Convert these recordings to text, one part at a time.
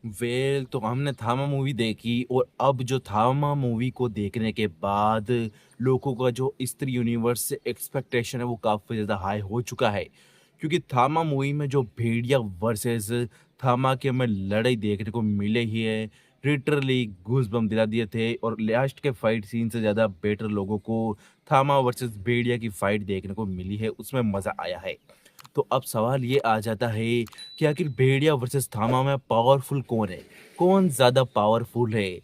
तो हमने थामा मूवी देखी और अब जो थामा मूवी को देखने के बाद लोगों का जो स्त्री यूनिवर्स से एक्सपेक्टेशन है वो काफ़ी ज़्यादा हाई हो चुका है। क्योंकि थामा मूवी में जो भेड़िया वर्सेस थामा की हमें लड़ाई देखने को मिले ही है, लिटरली गूज़बम्प दिला दिए थे और लास्ट के फाइट सीन से ज़्यादा बेटर लोगों को थामा वर्सेस भेड़िया की फाइट देखने को मिली है, उसमें मज़ा आया है। तो अब सवाल ये आ जाता है कि आखिर भेड़िया वर्सेस थामा में पावरफुल कौन है? कौन ज़्यादा पावरफुल है?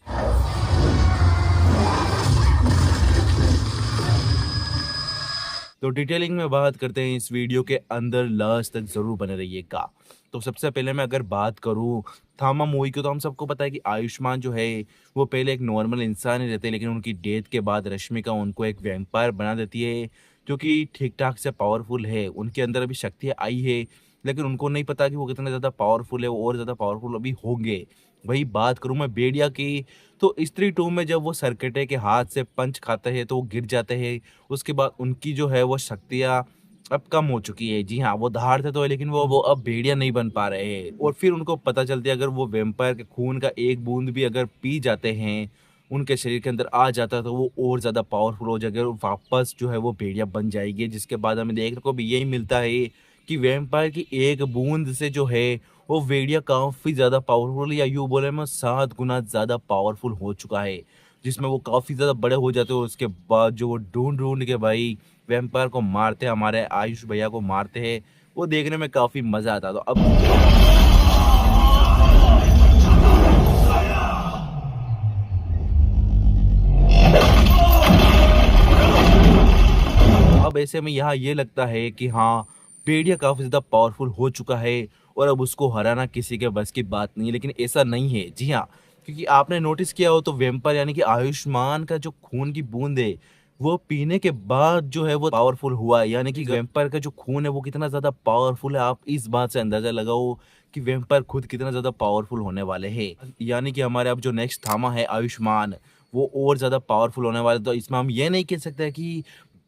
तो डिटेलिंग में बात करते हैं इस वीडियो के अंदर, लास्ट तक ज़रूर बने रहिएगा। तो सबसे पहले मैं अगर बात करूँ थामा मूवी की, तो हम सबको पता है कि आयुष्मान जो है वो पहले एक नॉर्मल इंसान ही रहते हैं, लेकिन उनकी डेथ के बाद रश्मिका उनको एक वैम्पायर बना देती है जो कि ठीक-ठाक से पावरफुल है। उनके अंदर अभी शक्तियाँ आई है, लेकिन उनको नहीं पता कि वो कितना ज़्यादा पावरफुल है, वो और ज़्यादा पावरफुल अभी होंगे। वही बात करूँ मैं भेड़िया की, तो स्त्री 2 में जब वो सरकटे के हाथ से पंच खाते हैं तो वो गिर जाते हैं। उसके बाद उनकी जो है वो शक्तियाँ अब कम हो चुकी है। जी हाँ, वो दहाड़ते तो है, लेकिन वो अब भेड़िया नहीं बन पा रहे हैं और फिर उनको पता चलती है अगर वो वैम्पायर के खून का एक बूँद भी अगर पी जाते हैं, उनके शरीर के अंदर आ जाता है तो वो और ज़्यादा पावरफुल हो जाएँगे और वापस जो है वो भेड़िया बन जाएगी। जिसके बाद हमें देखने को भी यही मिलता है कि वैम्पायर की एक बूँद से जो है वो भेड़िया काफ़ी ज़्यादा पावरफुल, या यूँ बोले मैं 7 गुना ज़्यादा पावरफुल हो चुका है। जिसमें वो काफ़ी ज़्यादा बड़े हो जाते हैं और उसके बाद जो वो ढूँढ-ढूँढ के भाई वैम्पायर को मारते हैं, हमारे आयुष भैया को मारते हैं, वो देखने में काफ़ी मज़ा आता है। तो अब ऐसे में यहाँ ये लगता है कि हाँ, भेड़िया काफ़ी ज़्यादा पावरफुल हो चुका है और अब उसको हराना किसी के बस की बात नहीं है, लेकिन ऐसा नहीं है। जी हाँ, क्योंकि आपने नोटिस किया हो तो वैम्पायर यानी कि आयुष्मान का जो खून की बूँद है, वो पीने के बाद जो है वो पावरफुल हुआ है। यानी कि वैम्पायर का जो खून है वो कितना ज़्यादा पावरफुल है, आप इस बात से अंदाज़ा लगाओ कि वैम्पायर खुद कितना ज़्यादा पावरफुल होने वाले हैं। यानी कि हमारे अब जो नेक्स्ट थामा है आयुष्मान, वो और ज़्यादा पावरफुल होने वाला है। तो इसमें हम ये नहीं कह सकते कि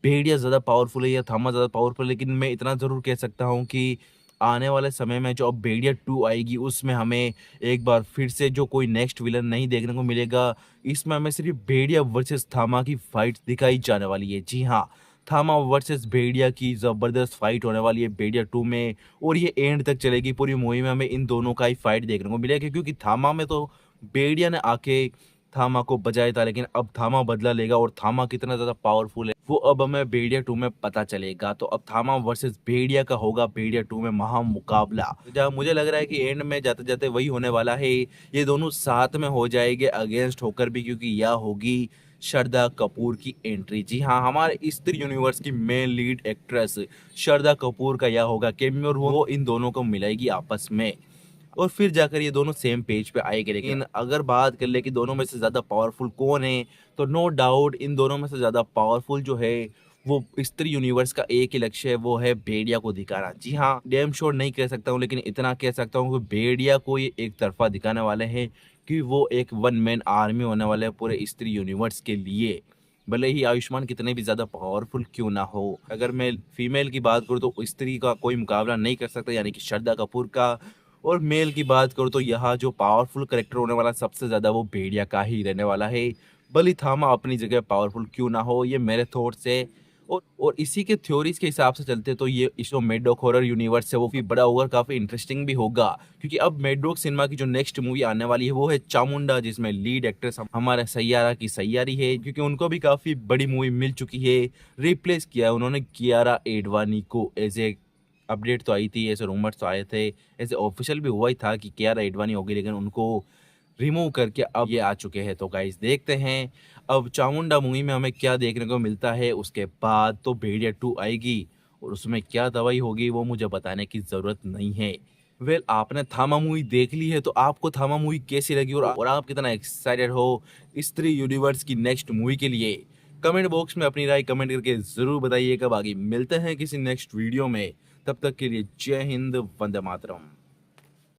भेड़िया ज़्यादा पावरफुल है या थामा ज़्यादा पावरफुल है, लेकिन मैं इतना ज़रूर कह सकता हूँ कि आने वाले समय में जो अब भेड़िया 2 आएगी, उसमें हमें एक बार फिर से जो कोई नेक्स्ट विलन नहीं देखने को मिलेगा। इसमें हमें सिर्फ़ भेड़िया वर्सेस थामा की फाइट दिखाई जाने वाली है। जी हाँ, थामा वर्सेस भेड़िया की ज़बरदस्त फाइट होने वाली है भेड़िया 2 में और ये एंड तक चलेगी। पूरी मूवी में हमें इन दोनों का ही फाइट देखने को मिलेगा, क्योंकि थामा में तो भेड़िया ने आके थामा को बचाया था, लेकिन अब थामा बदला लेगा और थामा कितना ज़्यादा पावरफुल है वो अब हमें भेड़िया 2 में पता चलेगा। तो अब थामा वर्सेस भेड़िया का होगा भेड़िया 2 में महामुकाबला। जहाँ मुझे लग रहा है कि एंड में जाते-जाते वही होने वाला है। ये दोनों साथ में हो जाएँगे अगेंस्ट होकर भी, क्योंकि यह होगी श्रद्धा कपूर की एंट्री। जी हाँ, हमारे स्त्री यूनिवर्स की main lead actress Shraddha Kapoor का यह होगा कैमियो और वो इन दोनों को मिलाएगी आपस में। और फिर जाकर ये दोनों सेम पेज पे आएँगे। लेकिन अगर बात कर ले कि दोनों में से ज़्यादा पावरफुल कौन है, तो नो डाउट इन दोनों में से ज़्यादा पावरफुल जो है, वो स्त्री यूनिवर्स का एक ही लक्ष्य है, वो है भेड़िया को दिखाना। जी हाँ, डैम श्योर नहीं कह सकता हूँ, लेकिन इतना कह सकता हूँ कि भेड़िया को ये एक तरफ़ा दिखाने वाले हैं कि वो एक वन मैन आर्मी होने वाले हैं पूरे स्त्री यूनिवर्स के लिए। भले ही आयुष्मान कितने भी ज़्यादा पावरफुल क्यों ना हो। अगर मैं फीमेल की बात करूँ तो स्त्री का कोई मुकाबला नहीं कर सकता, यानी कि श्रद्धा कपूर का। और मेल की बात करूँ तो यहाँ जो पावरफुल कैरेक्टर होने वाला सबसे ज़्यादा वो भेड़िया का ही रहने वाला है। भले थामा अपनी जगह पावरफुल क्यों ना हो, ये मेरे थॉट्स है। और इसी के थ्योरीज के हिसाब से चलते तो ये जो मेडॉक हॉरर यूनिवर्स है वो भी बड़ा होगा, काफ़ी इंटरेस्टिंग भी होगा। क्योंकि अब मेडॉक सिनेमा की जो नेक्स्ट मूवी आने वाली है वो है चामुंडा, जिसमें लीड एक्ट्रेस हमारे सैयारा की सैयारी है, क्योंकि उनको भी काफ़ी बड़ी मूवी मिल चुकी है। रिप्लेस किया है उन्होंने कियारा एडवानी को एज ए, अपडेट तो आई थी, ऐसे रूमर्स तो आए थे, ऐसे ऑफिशियल भी हुआ ही था कि कियारा एडवानी होगी, लेकिन उनको रिमूव करके अब ये आ चुके हैं। तो गाइस देखते हैं अब चामुंडा मूवी में हमें क्या देखने को मिलता है। उसके बाद तो भेड़िया 2 आएगी और उसमें क्या दवाई होगी वो मुझे बताने की ज़रूरत नहीं है। वेल आपने थामा मूवी देख ली है, तो आपको थामा मूवी कैसी लगी और आप कितना एक्साइटेड हो स्त्री यूनिवर्स की नेक्स्ट मूवी के लिए? कमेंट बॉक्स में अपनी राय कमेंट करके ज़रूर बताइएगा। बाकी मिलते हैं किसी नेक्स्ट वीडियो में, तब तक के लिए जय हिंद, वंदे मातरम।